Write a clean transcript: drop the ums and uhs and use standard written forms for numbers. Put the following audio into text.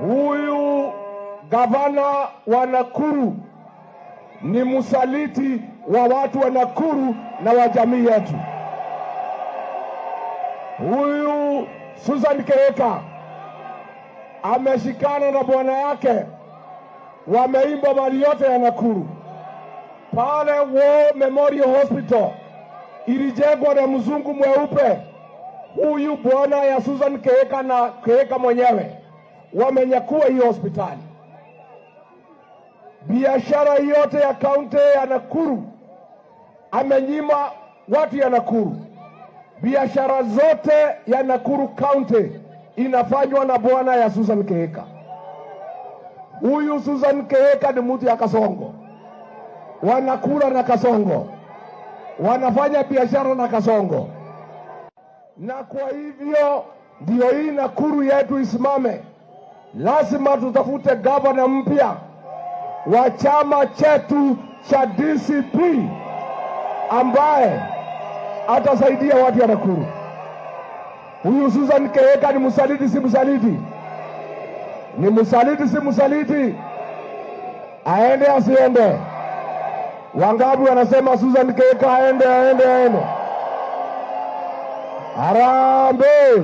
Huyu gavana wa Nakuru ni msaliti wa watu wa Nakuru na wa jamii yetu. Huyu Susan Kehika ameshikana na bwana yake, wameimba mali yote ya Nakuru. Pale War Memorial Hospital ilijengwa na mzungu mweupe. Huyu bwana ya Susan Kehika na Kehika mwenyewe wamenyakua hiyo hospitali. Biashara yote ya kaunti ya Nakuru amenyima watu ya Nakuru. Biashara zote ya Nakuru County inafanywa na bwana ya Susan Kehika. Huyu Susan Kehika ni mtu ya Kasongo, wanakula na Kasongo, wanafanya biashara na Kasongo, na kwa hivyo ndio hii Nakuru yetu isimame. Lazima tutafute gavana mpya wa chama chetu cha DCP ambaye atasaidia watu wa Nakuru. Huyu Susan Kehika ni msaliti si msaliti? Ni msaliti si msaliti? Aende asiende? Wangapi wanasema Susan Kehika aende? Harambee!